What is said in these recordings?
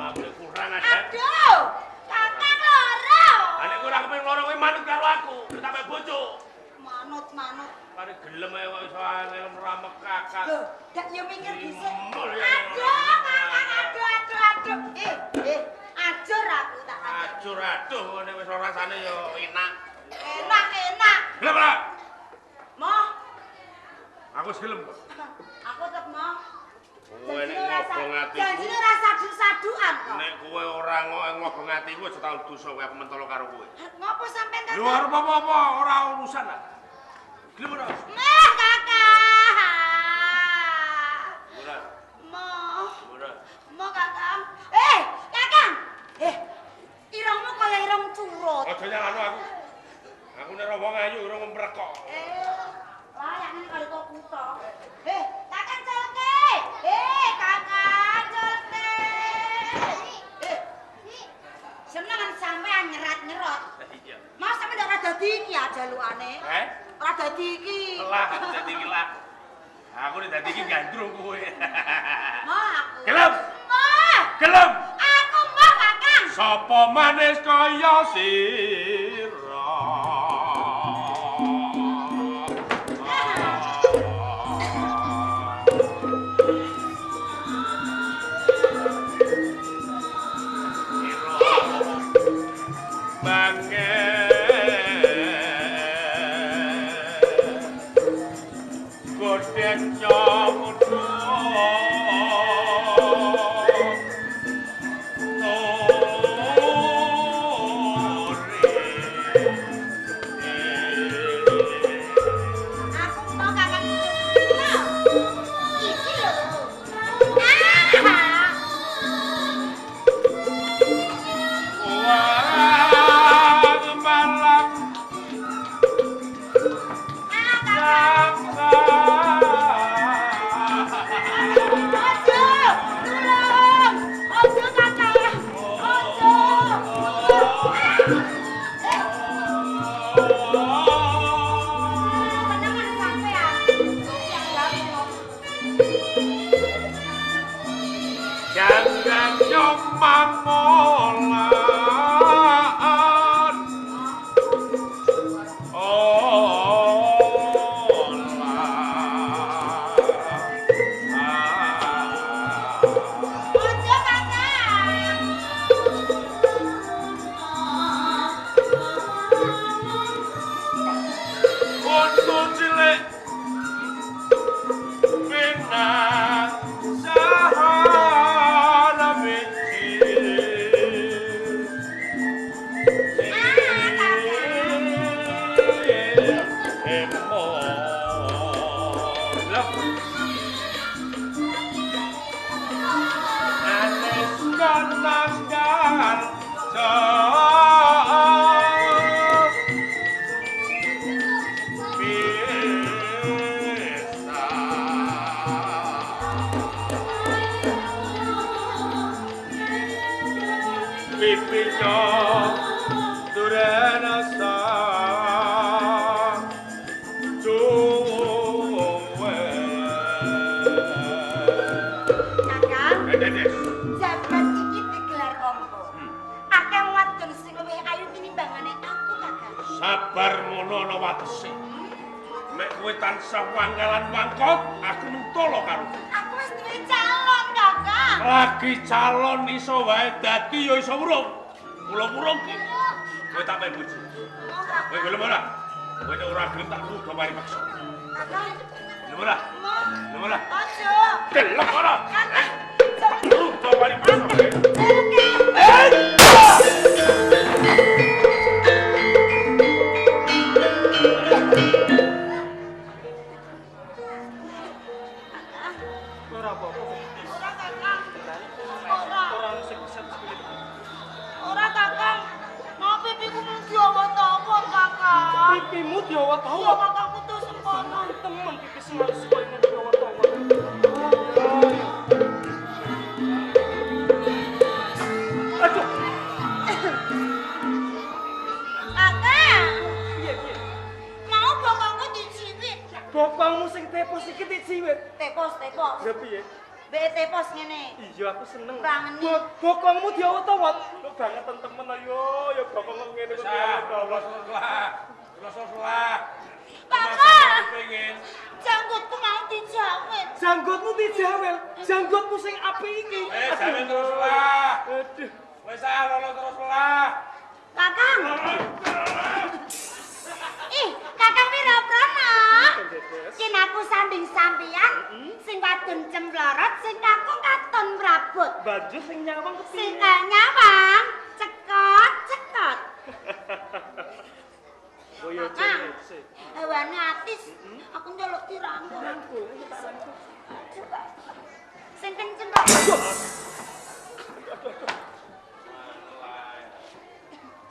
Aku kurang ajar. Aduh, kakang loro. Nek kurang kepengin loro kowe manut karo aku, sampe bojo. Manut. Mari gelem ae kok iso angel meramek kakak. Loh, dak yo mikir dhisik. Mul ya. Aduh, kakang, aduh. Ajur aku tak ajur. Ajur aduh ngene wis ora rasane yo enak. Enak. Gelem ora? Moh, Aku wis gelem kok. aku tetep moh. Kowe nek ngobong atiku. Janjine rasa sadu-saduan kok. Nek kowe ora ngobong atiku wis tau dosa kowe aku mentolo karo kowe. Ngopo sampean Lho arep apa-apa ora urusan ah. Gelem ora? Meh, kakak. Ora. Mo kakang. Kakang. Irungmu kaya irung curut. Aja nyalano aku. Aku nek wong ayu ora ngomprek kok. Layakne karo kok kutho. Kakang colke. Kakang colke. Senengan sampean nyerat-nyerot. Iya. Mas sampe ndak rada iki ya jalukane. Ora dadi iki. Lah, dadi iki lah. Aku nek dadi iki gandrung kowe. Mah aku. Gelem. Mah. Gelem. Aku mah kakang. Sapa manis kaya sira. Sabar mono ana watese. Nek kowe tansah wanggalan wangkot, aku mentolo karo. Aku wis duwe calon, Kakang. Lagi calon iso wae dadi ya iso urung. Mula urung ki. Kowe tak pengen bojo. Kowe gelem ora? Kowe nek ora gelem tak kudu mari paksa. Kakang. Gelem ora? Gelem ora? Aja. Gelem ora? Kakang. Kudu mari paksa. Pipimu diawat-awat. Iya, kakakku tuh sempono. Temen pipi semaris semuanya diawat-awat. Aduh. Kakak. Piye? Mau bokongku diciwit. Bapakmu sing tepos iki diciwit. Tepos. Ya piye? BT pos ngene. Iya aku seneng. Rangeni. Bokongmu diawet-awet. Lu banget temen ayo, ya bokong ngene kok diawet-awet. Kakak. Janggutku mau dijawet. Janggutmu dijawel. Janggutmu sing apik iki. Jawel terus lah. Aduh. Wis lolo terus lah. Kakang. Ih, Kakang Wirapurana. Yen aku sanding sampeyan, sing wadon cemplorot, sing kakung katon prabot. Baju sing nyawang kepiye? Sing nyawang, cekot. Oh iya Kakang. jene. Hewane atis. Aku njaluk dirangkul. Rangkul, tak rangkul. Sing kenceng kok.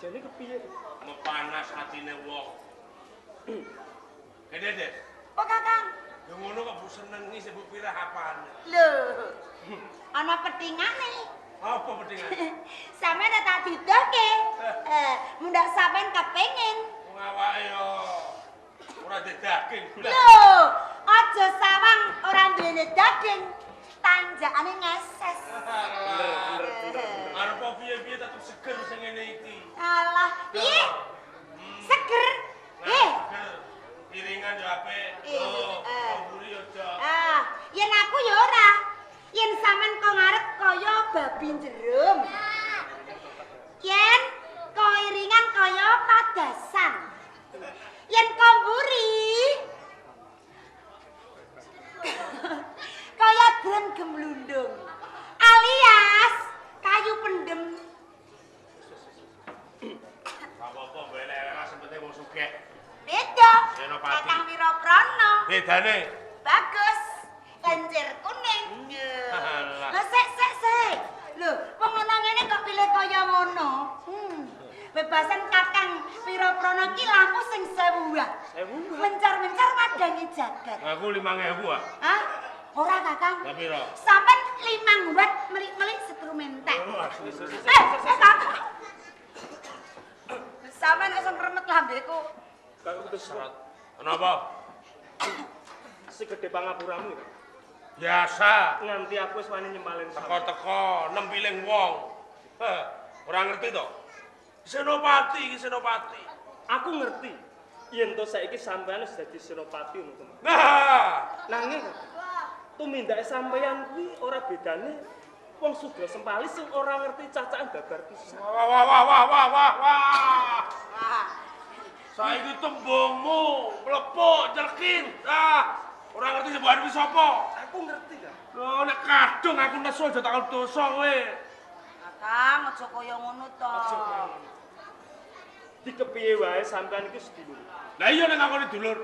Jane kepiye? Mepanas atine wong. Dedes. Kok Kakang? Yo ngono kok bu senengi sebut pirah apane. Lho. Ana petingane. Apa pentingan? Sampeyan tak didoke. Mundak sampeyan kepengin. Wong awake yo ora daging. Lho, aja sawang ora duwene daging. Tanjakane ngeses. Arep piye-piye tetep seger sing ngene iki. Alah, piye? Seger. Piringan yo apik. Mburi yo jok. Yen aku ya ora. Yen sampean kok ngarep kaya babi jerum. Yen kok iringan kaya padasan. Yen kok mburi kaya dren gemblundung. Alias kayu pendem. Apa-apa belek sempete wong sugih. Beda. Senopati. Kakang Wirapurana. Bedane Bagus. Kencir kuning. Alah. Lah sik. Lho, wong ana ngene kok pilih kaya ngono. Bebasan Kakang Wirapurana ki lampu sing 1000 watt. 1000 watt. Mencar-mencar wadangi jagat. Aku 5.000 ah. Hah? Ora Kakang. Lah piro? Sampen 5 watt melik-melik sekrumentek. Kakang. Sampeyan iso ngremet lambeku. Kak utus serat. Kenapa? Segede pangapuramu ya. Biasa. Nganti aku wis wani nyempalin Teko-teko nempiling wong. Ora ngerti to? Senopati iki senopati. Aku ngerti. Yen to saiki sampean wis dadi senopati ngono to. Nah, Nanging tumindake sampean kuwi ora bedane wong sugih sempali sing ora ngerti cacakan babar pisan. wah. Saiki tembungmu mlepuk jelkin. Ora ngerti sebuah iki sapa? Aku ngerti kan. Lho nek kadung aku nesu aja tak dosa kowe. Kakang aja kaya ngono to. Dikepiye wae sampean iki sedulur. Lah iya nek ngakoni dulur.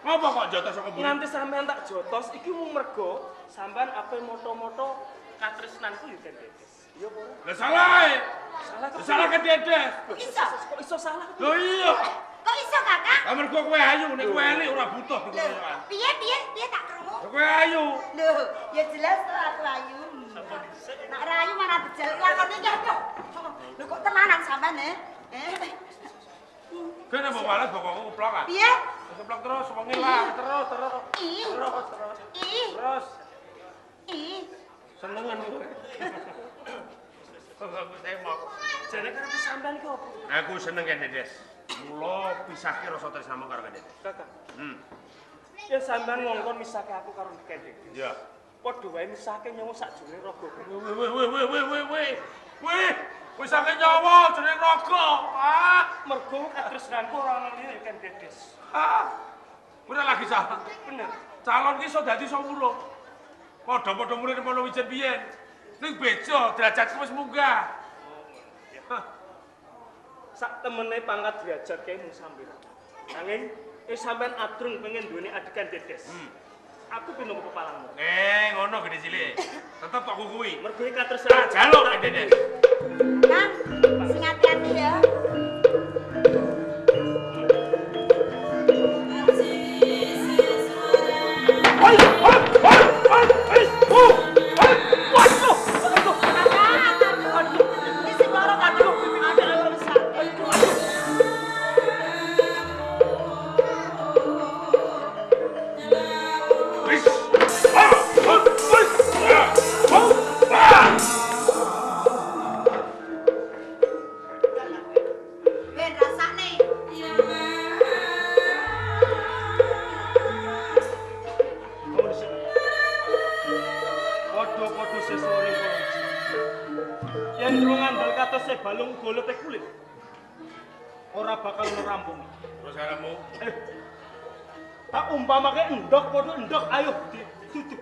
Ngopo kok jotos saka mburi? Nganti sampean tak jotos iki mung mergo sampean ape moto-moto katresnanku yo Dedes. Iya apa ora? Lah salah ae. Salah Salah ke Dedes. Kok iso salah? Lho iya. Kok iso Kakang? Lah mergo kowe ayu nek kowe elik ora butuh dikono. Piye tak krungu? Kowe ayu. Lho, ya jelas to aku ayu. Nak rayu mana bejal lakone iki aduh. Lho kok tenanan sampean Kene mbok walet bokongku keplok ah. Piye? Keplok terus wong ilang terus. Ih. Ih. Terus Ih. senengan kowe. Kok aku tembok. Jane karepe sampean iki opo? Aku seneng kan Dedes. Mula pisahke rasa tresnamu karo Dedes. Kakak. Ya sampean ngongkon misake aku karo Dedes. Iya. Padha wae misake nyawa sakjroning raga. Weh. Wis akeh nyawa jeneng raga. Mergo katresnanku ora ana liya kan Dedes. Ora lagi salah. Bener. Calon ki iso dadi sawurung. Padha-padha murid mono wijen biyen. Ning bejo derajatku wis munggah. Sak temene pangkat derajat kae mung sampeyan. Nanging sampean adrung pengen duweni adegan Dedes. Aku pino kepalangmu. Ngono gede cilik. Tetep tak kukuwi. Mergo iki katresnan Jaluk Dedes. Kang, sing hati-hati ya. Wis. padha sesore polisi. Yen durung ngandel katose balung golete kulit. Ora bakal nerampung. Terus karepmu Tak umpamake endok padha endok, ayo ditutup.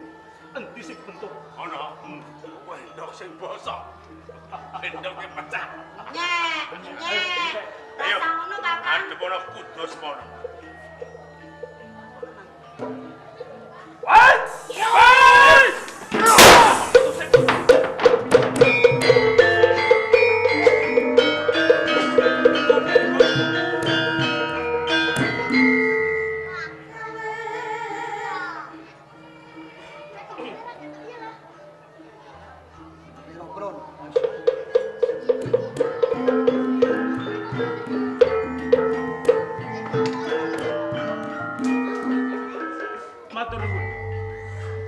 Endi sing bentuk? ana endok sing bosok. Endoke pecah. Nyek, nyek. Rasa ngono Kakang. Adep ana kudus mono. What? Matur nuwun.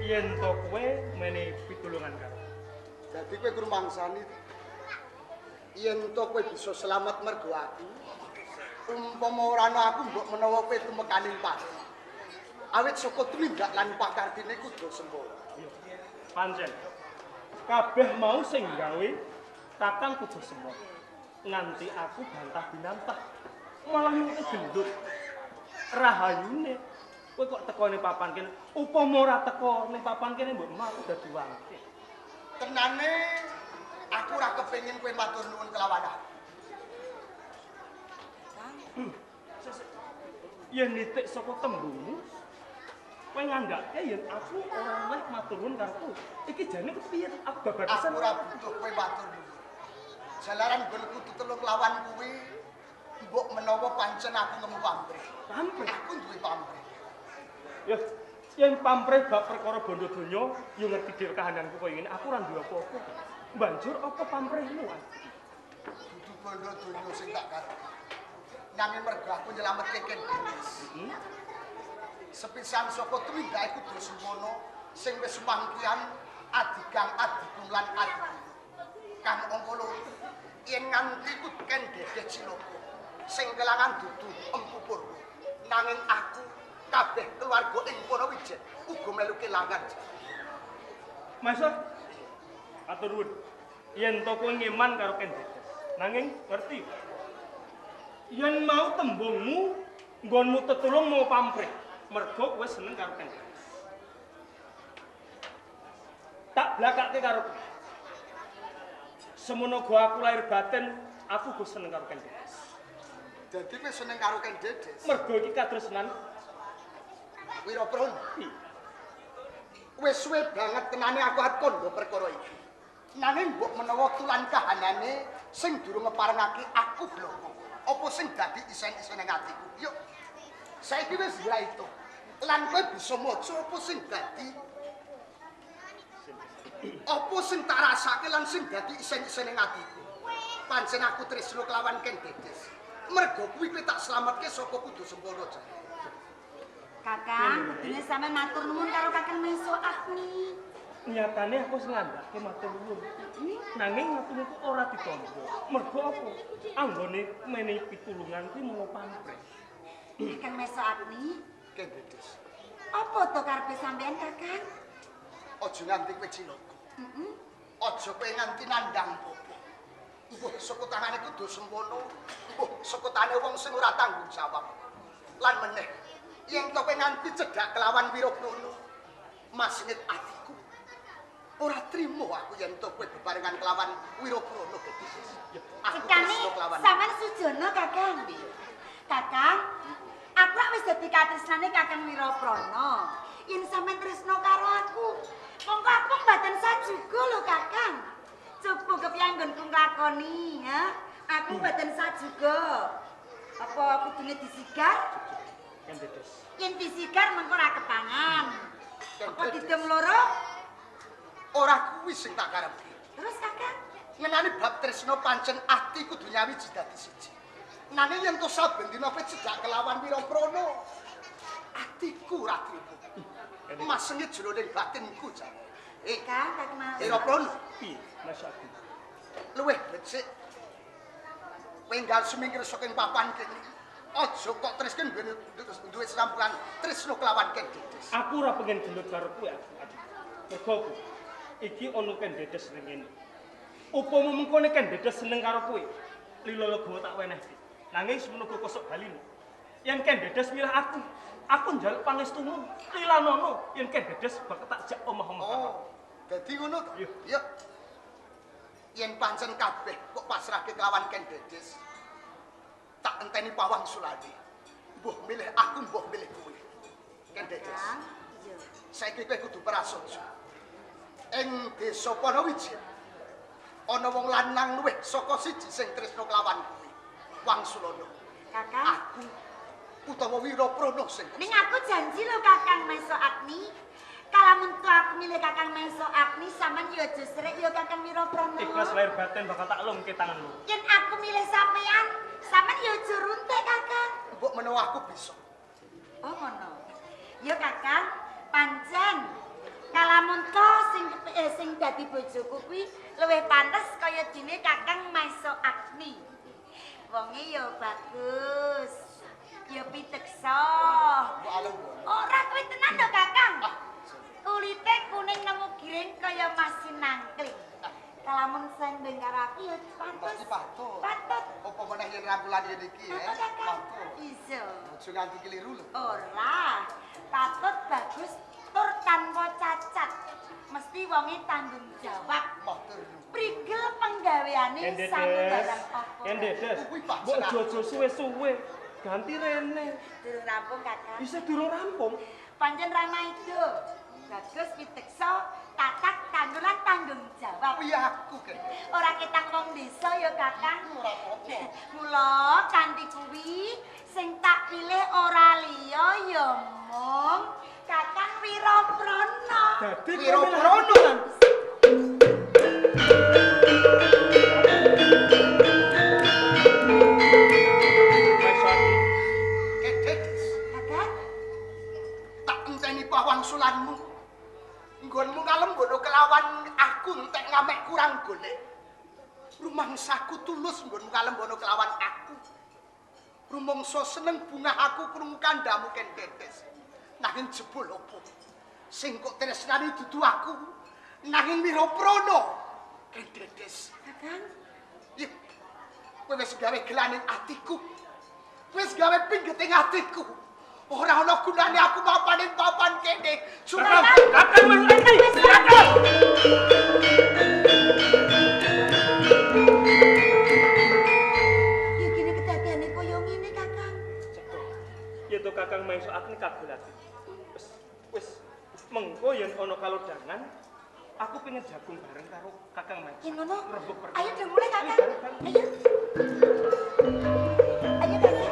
Yen to kowe menehi pitulungan karo. Dadi kowe ngrumangsani yen to kowe bisa selamat mergo aku. Umpama ora ana aku mbok menawa kowe tumekaning pati. Awit saka tumindak lan pakartine kudu sempurna. Pancen. Kabeh mau sing gawe Kakang kudu semua. Nganti aku bantah binantah. Malah nyuwun gendut. Rahayune kowe kok teko ning papan kene. Upama ora teko ning papan kene mbok mau dadi wangke. Tenane aku ora kepengin kowe matur nuwun kelawan aku. Yen nitik saka tembungmu kowe ngandhake yen aku ora oleh matur nuwun karo kowe. Iki jane kepiye aku babadasan. Aku ora butuh kowe matur nuwun. Jalaran gonku tutulung lawan kuwi mbok menawa pancen aku nemu pamrih. Pamrih. Aku duwe pamrih. Ya, yen pamrih bab perkara bondo donya, yo ngerti dhewe kahananku koyo ngene, aku ora duwe apa-apa. Banjur apa pamrihmu? Dudu bondo donya sing tak karepi. Nanging mergo aku nyelametke Kendenis. Sepisan saka tumindak kudu semono sing wis mangkian adigang adikum lan adikum. Kang ongkolo yen nganti ku Kendedes Ciloko sing kelangan dudu Empu Purwo. Nanging aku kabeh keluarga ing Wonowijen uga melu kelangan. Masuk. Atur nuwun. Yen to kowe ngeman karo Kendedes. Nanging ngerti. Yen mau tembungmu nggonmu tetulung mau pamrih, mergo kowe seneng karo Kendedes. Tak blakake karo kowe. Semono go aku lahir batin, aku go seneng karo Kendedes. Dadi kowe seneng karo Kendedes. Mergo iki katresnan Wirapron. Wis suwe banget tenane aku arep kandha perkara iki. Nanging mbok menawa tulan kahanane sing durung ngeparengake aku bloko. Apa sing dadi isen-isene atiku? Yuk. Saiki wis ya itu. Lan kowe bisa maca apa sing dadi apa sing tak rasake lan sing dadi isen-isene atiku. Pancen aku tresno kelawan Kendedes. Mergo kuwi kowe tak slametke saka kudu sempurna jane. Kakang, kudune sampean matur nuwun karo Kakang Meso Agni. Nyatane aku wis ngandhake matur nuwun. Nanging maturku ora ditampa. Mergo apa? Anggone menehi pitulungan kuwi mau pamrih. Kakang Meso Agni, Kendedes. apa to karepe sampean Kakang? Aja nganti kowe cilaka. Aja kowe nganti nandhang popo. Mbuh saka tangane kudu sempono, mbuh saka tane wong sing ora tanggung jawab. Lan meneh, yen to kowe nganti cedhak kelawan Wirabrono, masengit atiku. Ora trimo aku yen to kowe bebarengan kelawan Wirabrono, Kendedes. Aku Cikane tresno kelawan. sampean sujono Kakang. Kakang, aku wis dadi katresnane Kakang Wirabrono. Yen sampean tresno karo aku, monggo aku mboten sajuga lho Kakang. Cukup kepiyanggonku nglakoni, ya. Aku mboten sajuga. Apa kudune disigar? Kendedes. Yen disigar mengko ora kepangan. Apa Kendedes. didem loro? Ora kuwi sing tak karepi. Terus Kakang? Ngenani bab tresno pancen ati kudu nyawiji dadi siji. Nanging yen to saben dina kowe cedhak kelawan Wirabrono, atiku ora trimo. Masengit jroning batinku jane. Kakang Mas. Wirabrono, Piye, Mas Agni? luwih becik. Penggal semingkir saking papan kene. Aja kok tresken duwe serampungan tresno kelawan Kendedes. Aku ora pengen gendut karo kowe, Agni. Mergo apa? iki ono Ken Dedes ning kene. Upama mengkone Ken Dedes seneng karo kowe, lilo legowo tak wenehke. Nanging semono kosok baline. Yen Ken Dedes milih aku njaluk pangestumu lilanono yen Ken Dedes bakal tak jak omah-omah. Oh, dadi ngono to? Iya. Yen pancen kabeh kok pasrahke kelawan Ken Dedes. Tak enteni pawang sulane. Mbuh milih aku, mbuh milih kowe. Ken Dedes. Iya. Saiki kowe kudu prasaja. Ing desa Panawijaya ana wong lanang luwih saka siji sing tresna kelawan kowe. Wangsulana. Kakang. Aku utawa Wiraprana sing Ning aku janji lho Kakang Meso Agni. Kalamun tuh aku milih Kakang Meso Agni sampean yo aja srek yo Kakang Wiraprana. Ikhlas lahir batin bakal tak lungke tanganmu. Yen aku milih sampean, sampean yo aja runtek Kakang. mbok menawa aku bisa. Oh ngono. Yo Kakang, pancen kalamun toh sing dadi bojoku kuwi luwih pantes kaya dene Kakang Meso Agni. Wonge yo bagus. Yo piteksa. Mbok alem. Ora kuwi tenan to Kakang. Kulite kuning nemu giring kaya masin nangkling. Kalamun sandeng karo aku ya pantes. Patut. Patut. Apa meneh yen rangkulan ngene iki ya? Patut Kakang. Patut. Iso. Aja nganti keliru lho. Ora. Patut bagus tur tanpa cacat. Mesti wonge tanggung jawab. Matur. Prigel penggaweane samubarang apa. Ken Dedes. Kuwi Pak Mbok Senat. jojo suwe-suwe. Ganti rene. Durung rampung Kakang. Isih durung rampung. Pancen Rama itu. Bagus piteksa, tatak tanduran tanggung jawab. Kuwi aku kan. Ora ketang wong desa ya Kakang. Ora apa-apa. Mula kanthi kuwi sing tak pilih ora liya ya mung Kakang Wiraprana. Dadi Wiraprana. Kededes. Kakang, Tak enteni pawangsulanmu. Nggonmu ngalembono kelawan aku entek ngamek kurang golek. Rumangsaku tulus nggonmu ngalembono kelawan aku. Rumangsa seneng bunga aku krungu kandhamu Ken Dedes. Nanging jebul opo? Sing kok tresnani dudu aku, nanging Wiraprana Ken Dedes. Kakang, Ya, kowe wis gawe gelaning atiku. Wis gawe pinggeting atiku. Ora ana gunane aku mapan ing papan kene. Kakang Mas Kakang. ya gini kedadiane kaya ngene Kakang. Ya to Kakang Meso Agni kagolati. Wis mengko yen ana kalodhangan aku pengen jagung bareng karo Kakang Meso. Yen ngono, Rebuk bareng. ayo dong mulai Kakang. Ayo. Ayo Kakang.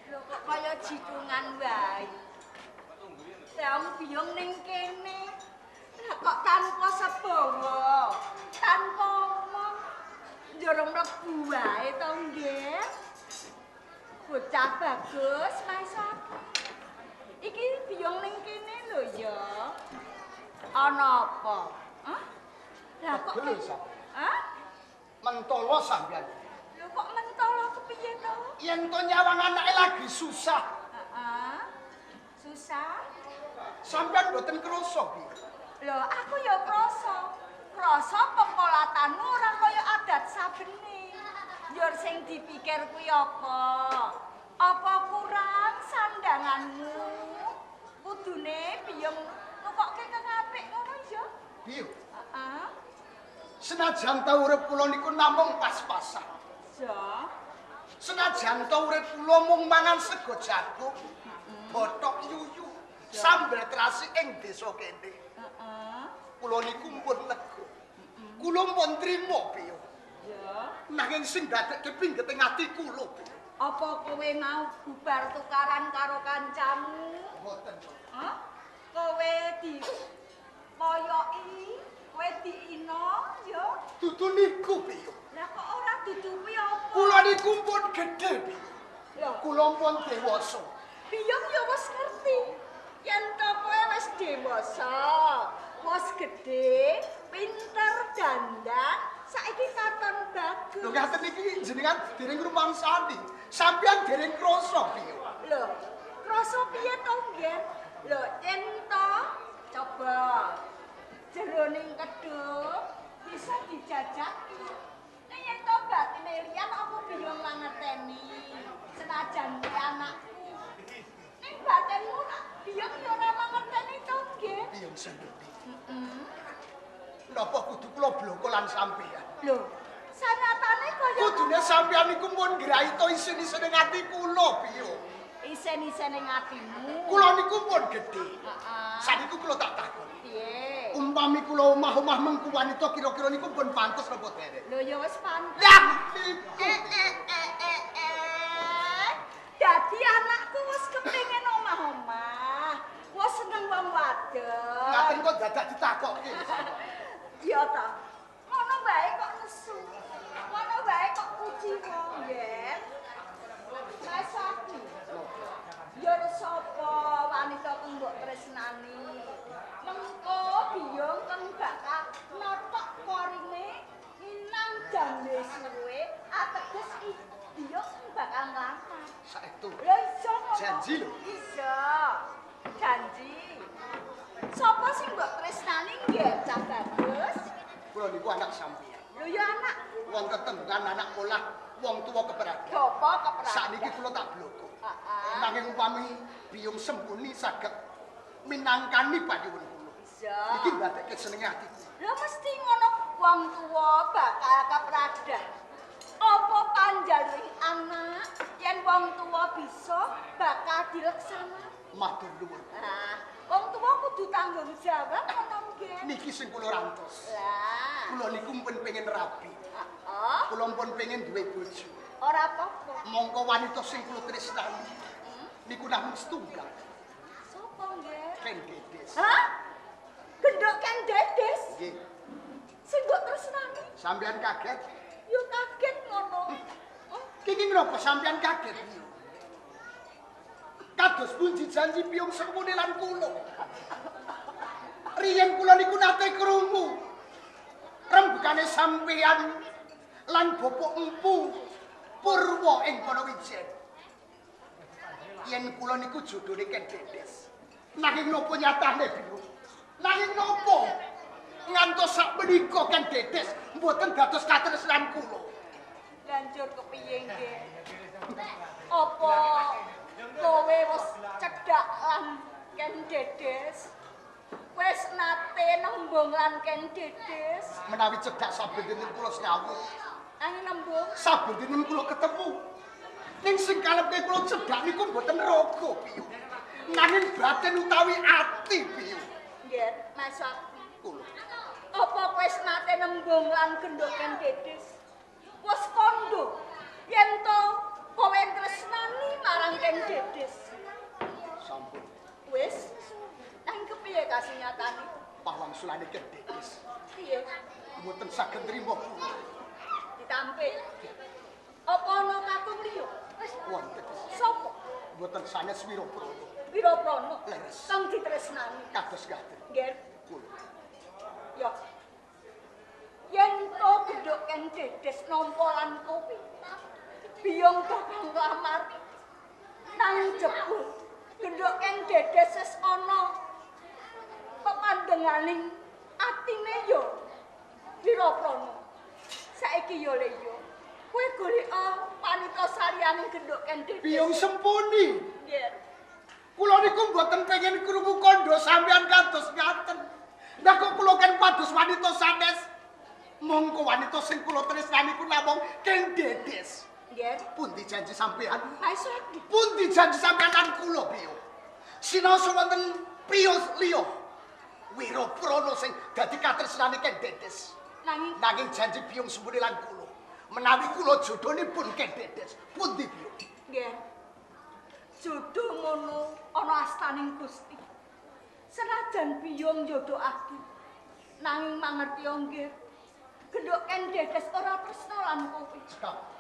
Lho kok kaya jikungan wae. Sam biyong ning kene. Lah kok tanpa sebawa, tanpa omong. Njorong mlebu wae to nggih. Bocah bagus, Mas. Iki biyong ning kene lho ya. Ana apa? Hah? Lah kok Lho, Sam. Hah? Mentolo sampean. Lho kok mentolo kepiye to? Yen to nyawang anake lagi susah, Heeh. Susah? sampean mboten krasa piye? Lho, aku ya krasa. krasa pengkolatanmu ora kaya adat sabene. Yor sing dipikir kuwi apa? Apa kurang sandanganmu? Kudune biyong nukokke kang apik ngono ya? Biyo, Heeh. senajan ta urip kula niku namung pas-pasan. Ya. Senajan ta urip kula mung mangan sego jagung, bothok yuyu, sambel terasi ing desa kene. Heeh. Kula niku pun lega. Kula pun trima, Biyo. Ya. Nanging sing dadekke pingget ing ati kula, Biyo. Apa kowe mau bubar tukaran karo kancamu? Mboten. Hah? Kowe di koyoki, kowe diina ya? Dudu niku, Biyo. Lah kok ora duduhi apa? Kula niku pun gedhe, Biyo. Lho, Kula pun dewasa. biyong ya wis ngerti. Yen to kowe wis dewasa, wis gedhe, pinter dandan, saiki katon bagus. Lho ngaten iki jenengan dereng rumangsani. Sampeyan dereng krasa, Biyo. Lho, krasa piye to, Nggen? Lho, yen to coba jeroning kedhuk bisa dijajaki. Nek yen to batine liyan apa bingung mangerteni. Senajan kowe anakku. Ning batinmu nak biyong ya ora mangerteni to, Nggen? Biyo sendiri. Napa kudu kula bloko lan sampeyan? Lho, sanyatane kaya Kudune sampeyan niku pun nggrahi to isin-isin ing ati kula, Biyo. isen-isen ing atimu. Kula niku pun gedhe. Heeh. Saniku kula tak takon. Piye? Umpami kula omah-omah mengku wanita kira-kira niku pun pantes napa derek? Lho ya wis pantes. Lah, Dadi anakku wis kepengin omah-omah. Wis seneng wong wadon. ngaten kok dadak ditakokke. Iya ta. Ngono bae kok nesu. Ngono bae kok puji wong, Yen. Saiki. Ya sapa wanita kang mbok tresnani. Mengko biyong kang bakal notok korine inang jambe suwe ateges biyong bakal nglamar. Saestu. Lha iso ngono. Janji lho. Iso. Janji. Sapa sing mbok tresnani nggih, Cah Bagus? Kula niku anak sampeyan. Lho ya anak. Wong tetembungan anak polah, wong tuwa keperadaan. Coba keperadaan. Sakniki kula tak bloko. Heeh. Nanging upami biyung sembuni saged minangkani panyuwun kula. Iso. Iki mbatekke senenge atiku. Lha mesti ngono wong tuwa bakal keperadaan. Apa panjalui anak yen wong tuwa bisa bakal dileksanani? Matur nuwun. Nah, wong tuwa kudu tanggung jawab ngono nggih. Niki sing kula rantos. Lah, Kula niku pun pengen rapi. heeh. Kula pun pengen duwe bojo. Ora apa-apa. Mongko wanita sing kula tresnani niku namung setunggal. Sopo nggih? Ken Dedes. Hah? Gendok kan Dedes? Nggih. Sing mbok tresnani? Sampeyan kaget? Yo kaget ngono. Kiki napa sampeyan kaget? Kados pundi janji piyung sempune lan kula. Riyen kula niku nate krungu rembugane sampeyan lan Bapak Empu Purwa ing Wonowijen. Yen kula niku jodhone Ken Dedes. Nanging napa nyatane, Biru? Nanging napa? Ngantos sak menika Ken Dedes mboten dados katresnan kula. Lanjur kepiye nggih? Apa kowe wis cedhak lan Ken Dedes? Wis nate nembung lan Ken Dedes? Menawi cedhak saben dinten kula nyawut, Angin nembung? saben dinten kula ketemu. Ning sing kalepke kula cedhak niku mboten raga, Biyu. Nanging batin utawi ati, Biyu. Nggih, masak. Kula. Apa kowe wis nate nembung lan gendhok Ken Dedes? Wis kondo yen to kowe tresnani marang Ken Dedes. Sampun. Wis, nang kepiye kasunyatane? Pawangsulane Ken Dedes Piye? mboten saged nrimo kula. Ditampil. Apa ana kakung liya? Wis Wonten. sapa? Mboten sanes Wiraprana. Wiraprana. Leres. Kang ditresnani. Kados ngaten. Nggih. Kula. Ya. Yen to gendhok Ken Dedes nampa lan kowe. Biyong bakal nglamar. Nang jebul gendhok Ken Dedes wis ana pemandenganing atine yo Wiraprana. Saiki yo le yo. Kowe golek wanita saliyane genduk Kendedes. Piyong Sempuni. Nggih. Kula niku mboten pengen krungu kandha sampeyan kados ngaten. Lah kok kula kan pados wanita sanes. Mongko wanita sing kula tresnani ku namung Kendedes. Nggih. Pundi janji sampeyan? Maisudi. Pundi janji sampeyan lan kula piyo? Sinaosa wonten piyo liya. Wiraprana sing dadi katresnane Kendedes. Nanging janji Piyong Sempuni lan kula menawi kula jodhonipun Kendedes. Pundi piyo? Nggih. Jodoh ngono ana astaning Gusti. Senajan Biyong njodohake nanging mangerti nggih. Genduk Kendedes ora tresna lan kowe.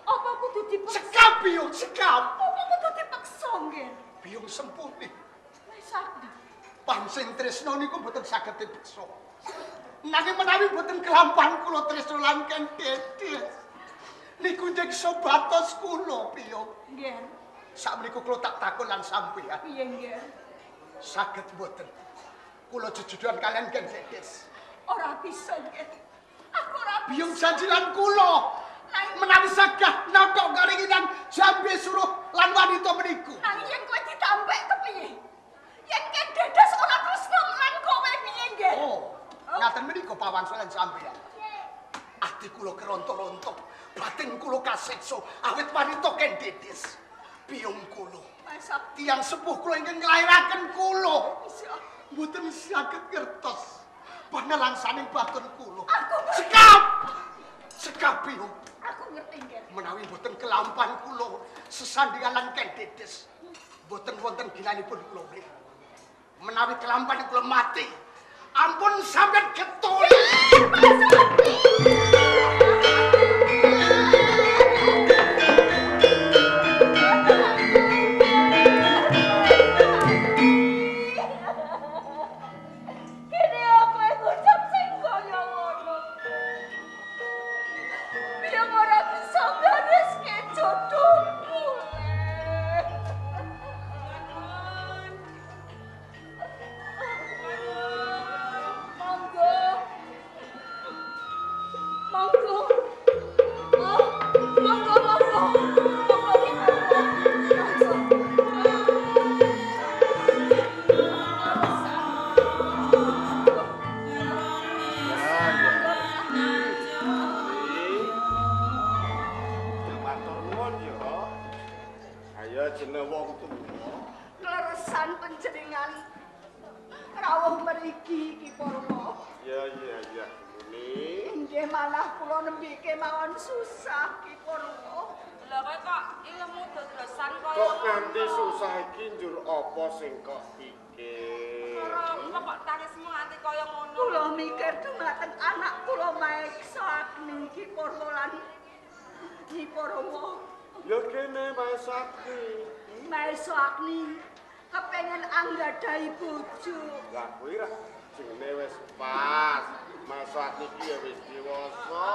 Apa kudu dipaksa? Sekap Piyong, sekap. Apa kudu dipaksa nggih? Piyong Sempuni. Wis adi. Pancen tresna niku mboten saged dipeksa. Nanging menawi mboten kelampan kula tresna lan Kendedes. Niku nyeksa batos kula Piyong. Nggih. Sakmenika kula tak takon lan sampeyan. Piye nggih? Saged mboten kula jejodhoan kalian Kendedes. Ora bisa nggih. Aku ora Biyong janji lan kula menawi sagah nata karinginan jambe suruh lan wanita meniku. nanging yen kowe ditampek kepiye? Yen Kendedes ora tresna lan kowe piye nggih? Oh, ngaten menika pawangsalan sampeyan. Ati kula keronto-ronto, batin kula kasekso awit wanita Kendedes. Biyong kula. Masak Tiyang sepuh kula ingkang nglairaken kula. bisa. Mboten saged ngertos panalangsaning batin kula. Aku Sekap! Sekap Biyong. Aku ngerti nggih. Menawi boten kelampan kula sesandingan lan Kendedes boten wonten ginanipun kula urip. Menawi kelampan kula mati ampun sampeyan getun. Kene aku ngucap sing kaya ngono. Biyong ora bisa nggareske jodohku. Monggo. Monggo. Oh, monggo, monggo. Monggo Ayo jeneng wong tuwa. Kleresan panjenengan rawuh mriki Ki Purwa. Ya ini. Inggih malah kula nembe kemawon susah Ki Purwa. Lah kowe kok ilmu dodosan kaya Kok nganti susah iki njur apa sing kok pikir? Ora kok tangismu nganti kaya ngono. Kula mikir dumateng anak kula Maeksa Agni Ki Purwa lan Ki Purwa. Ya kene Mas Sakti. Maeksa Agni kepengen anggadhahi bojo. Lah kuwi ra jenenge wis pas. Mas Sakti iki ya wis dewasa.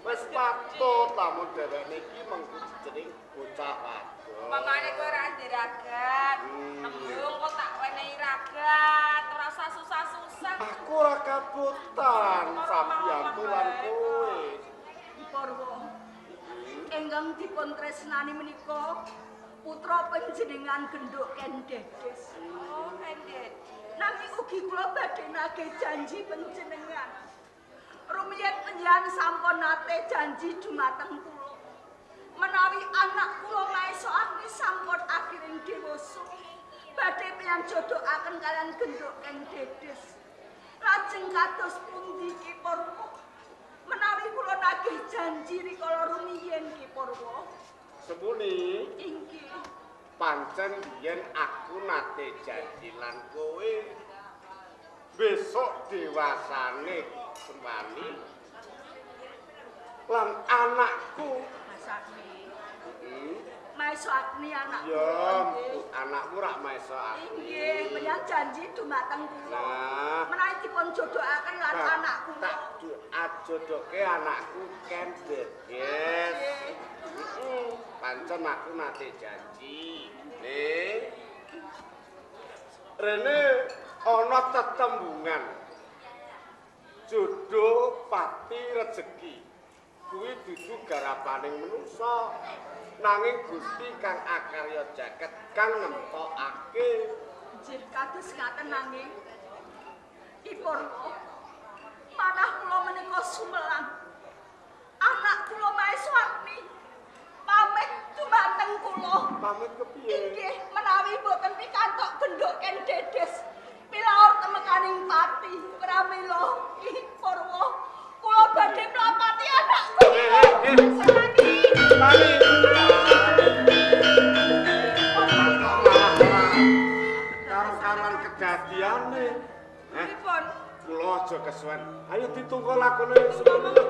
Wis patut lamun dheweke iki mengko jeneng bocah wadon. Pamane kowe ora ndiragat. Tembung kok tak wenehi ragat, ora usah susah-susah. Aku ora kabutan sampeyan lan kowe. Ki Purwa. Enggang dipun tresnani menika putra panjenengan genduk Kendedes. Oh, Kendedes. Nanging ugi kula badhe nagih janji panjenengan. Rumiyin panjenengan sampun nate janji dumateng kula. Menawi anak kula Maesa Agni sampun akhiring dewasa, badhe panjenengan jodohaken kalian genduk Kendedes. Lajeng kados pundi Ki Purwa? Menawi kula nagih janji rikala rumiyin Ki Purwa. Semuni Inggih. pancen biyen aku nate janji lan kowe besok dewasane semani lan anakku Mas Agni. hmm, Maesa Agni anak ya kula. anakmu rak Maesa Agni. Inggih, panjenengan janji dumateng kula. Nah, Menawi dipun jodohaken lan anak kula. tak ajodoke anakku Kendedes. Pancen aku nate janji. Nih. Rene ana tetembungan. Jodoh pati rejeki kuwi dudu garapaning manusa nanging Gusti kang akarya jagat kang nemtokake. Nggih kados ngaten nanging Ipun manah kula menika sumelang anak kula Maeswati pamit dumateng kula. Pamit kepiye? Inggih menawi boten pikantuk gendhok ken dedes pilaur temekaning pati pramila Ki Purwa kula badhe mlapati anakku. Karo-karoan kedadiane. Pripun? Kula aja kesuwen. Ayo ditunggu lakone semono.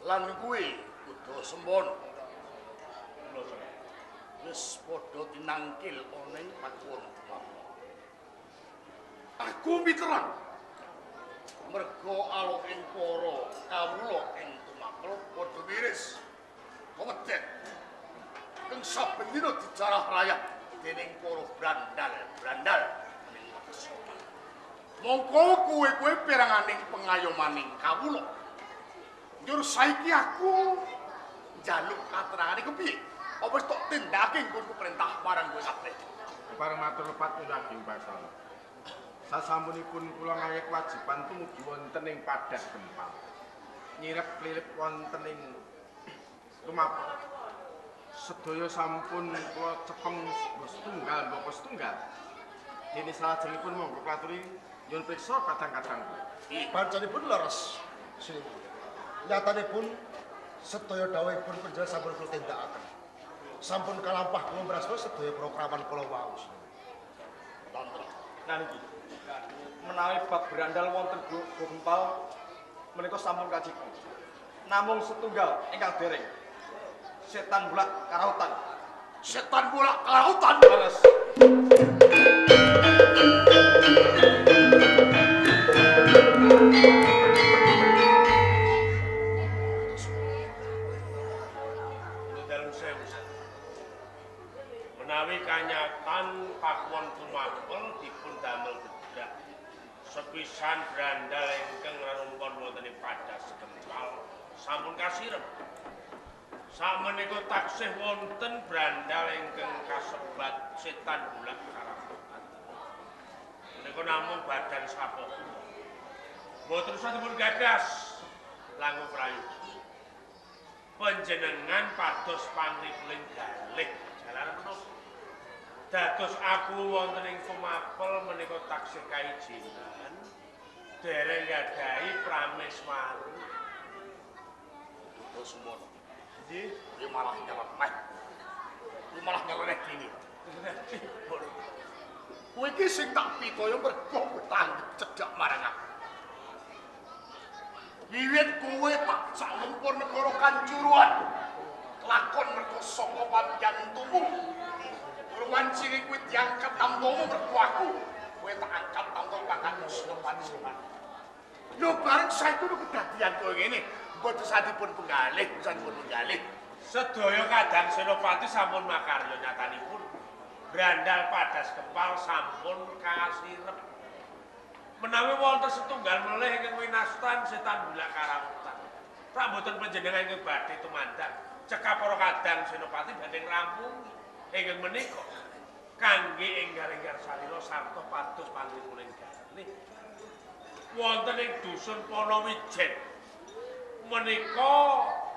Lan kuwi kudu sembono. Wis padha tinangkil ana ing pakuwon. Aku miteran. Mergo aloking para kawula ing tumakul padha miris. Pemedet. Kang saben dina dijarah rakyat dening para brandal. Mongko kowe piranganing pengayomaning kawula. Njur saiki aku njaluk katerangane kepiye? Apa wis tok tindake nggonku perintah marang kowe kabeh? Bareng matur lepat Naging Basana. Sasampunipun kula ngayek wajiban tumugi wonten ing Padas Gempal. Nyirep klilip wonten ing Lumapur. Sedaya sampun kula cepeng setunggal mboko setunggal. Dene salajengipun monggo klaturi nyuwun priksa kadang-kadangku. Panjenenganipun leres. Nyatanipun sedaya dawuhipun panjenengan sampun kula tindakaken. Sampun kalampah kula mraswa sedaya prokraman kula wau. Niki menawi bab berandal wonten Gempal menika sampun kaciku. Namung setunggal ingkang dereng. Setan bulak karautan. Setan bulak karautan. Leres. Menawi kanyatan pakuwon tumakul dipun damel gedhak sepisan brandal ingkang rarumpun wonten ing Padas Gempal sampun kasirep. Sakmenika taksih wonten brandal ingkang kasebat setan bulak karautan. Menika namung badan sapo. Mboten usah dipun gagas langkung prayogi. Panjenengan pados pangripling galih jalaran menapa? Dados aku wonten ing Sumapel menika taksih kaijinan dereng gadhahi prameswari. Kudu sembono. Nggih, Kuwi malah nyeleneh. Kuwi malah nyeleneh gini. Kowe iki sing tak pitaya mergo tanggep cedhak marang aku. Wiwit kowe tak sak lempur negara Kanjuruhan. Lakon mergo saka pamjantumu. Ruwan ciri kuwi diangkat tambamu mergo aku. Kowe tak angkat tambah bakat Senopati Sleman. Lho bareng saiki kedadian koyo ngene, mboten sadipun penggalih, sadipun penggalih. sedaya kadang Senopati sampun makarya nyatanipun. Brandal Padas Kempal sampun kasirep. Menawi wonten setunggal melih ingkang winastan setan bulak karamutan. Rak mboten panjenengan ingkang badhe tumandang cekap para kadang senopati badhe ngrampungi ingkang menika kangge enggal-enggal salira sarta pados panglikuning galih. Wonten ing dusun Ponowijen menika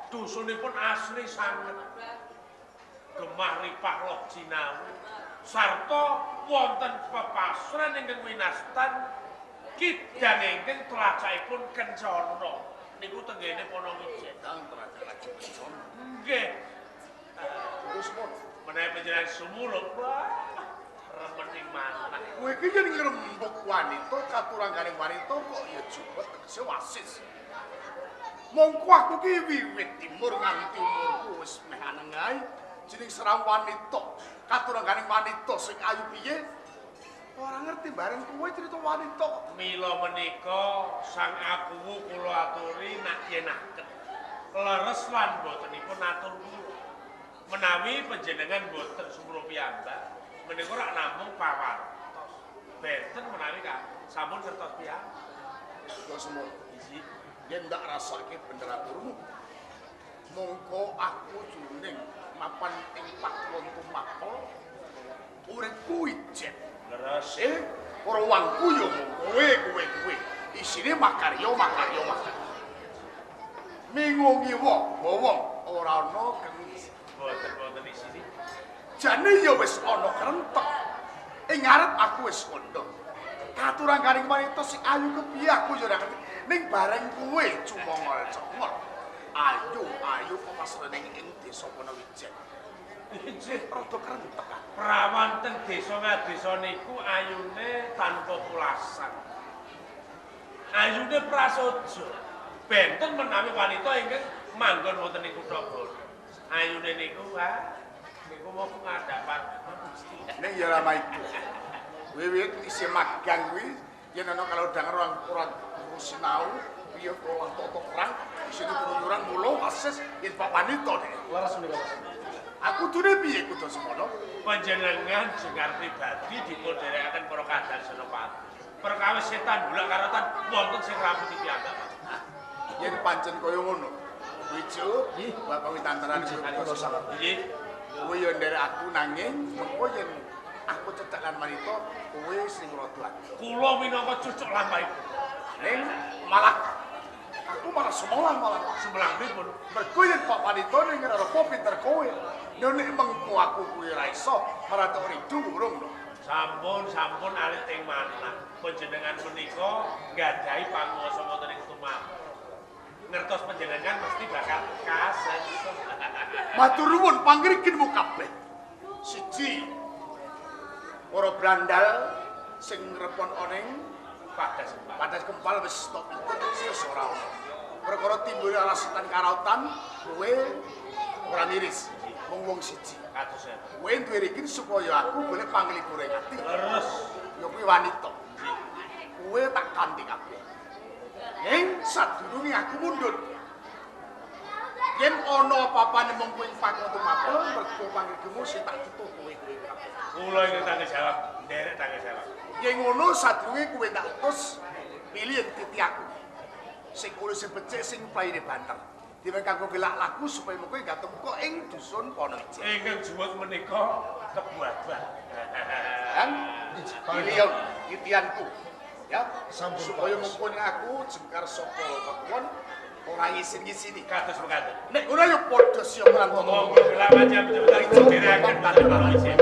dusunipun asri sanget. Gemah ripah loh Cinawi sarta wonten pepasran ingkang winastan kidang ingkang telacakipun Kencana niku tenggene Ponowijen. Dang telacak lagi Kencana. Nggih. Terus mon, Menawi panjenengan sumulung remening manah. kowe iki yen ngrembug wanita katurangane wanita kok ya jebet tegese wasis. Mongko aku ki wiwit timur nganti umurku wis meh aneng ae. Jeneng serang wanita, katurangane wanita sing ayu piye? Ora ngerti bareng kowe cerita wanita. Mila menika sang akuwu kula aturi nak yenaken. Leres lan botenipun atur kula. Menawi panjenengan boten sumro piyambak, menika rak namung pawartos. Benten menawi sampun ngertos piyambak. Yo semua isi yen ndak rasake bener aturmu. Mongko aku juning mapan ing paklon tumakol uripku ijen. Leres Ora wangku yo kowe. Isine makarya. Mingungi wong ora ana kenis. boten isine. Jane ya wis ana krentek. Ing ngarep aku wis kondo. Katurang karing wanita sing ayu kepiye aku ya ora ngerti. Ning bareng kowe cumongol-congol. Ayu pepasrene ing desa Ponowijen. Isih rada krentek. Prawan teng desa ngadesa niku ayune tanpa pulasan. Ayune prasaja. Benten menawi wanita ingkang manggon wonten ing kutha Bono. Ayune niku niku mau ngadapan Gusti. Ning ya ora maiku. Wiwit isih magang kuwi yen ana kalau dang ora sinau piye kula toto perang isine keluyuran mulo ases yen Pak Wanita nek. Laras menika. Aku dune piye kudu semono? Panjenengan jengar pribadi dipun derekaken para kadang senopati. Perkawis setan bulak karotan wonten sing rambuti piyambak. Yen pancen kaya ngono. Wijo, Bapak Witantaran Nggih. kowe yo nderek aku nanging mengko yen aku cedhak lan wanita kowe sing rodoan. Kula minangka cucuk lampahipun. Ning malah aku malah semolan malah Sebelah pripun? mergo yen Pak Wanita ning ora pinter kowe. Nek mengko aku kuwi ra iso maratok ridu urung lho. Sampun alit ing manah. Panjenengan menika nggadahi panguwasa wonten ing Tumapel. Ngertos panjenengan mesti bakal kasenso. Matur nuwun pangrikenmu kabeh. Siji para brandal sing ngrepon oneng Padas Kempal wis tok ikut wis ora ono. Perkara timbul alasan karautan kowe ora miris. Wong siji. Kados ya. Kowe duwe iki supaya aku golek panglikuring ati. Leres. Ya kuwi wanita. Kowe tak kanthi kabeh. Ing sadurunge aku mundur. Yen ana apa-apane mung kowe pakon Tumapel mergo panglikumu sing tak tutup kowe kabeh. Kula ingkang tanggung jawab, nderek tanggung jawab. Yen ngono sadurunge kowe tak utus pilih titi aku. Sing kulo sing becik sing paine banter. Dhewe kanggo gelak laku supaya kowe gak temu ing dusun Ponowijen. Ingkang juwet menika kebuahan. Kan pilih titianku. Ya, supaya mumpuni aku jengkar sapa kekuwon ora ngisin-ngisini. Kados mekaten. Nek ora ya padha siap lan Monggo gelak macam betul-betul dhereaken Pados Ponowijen.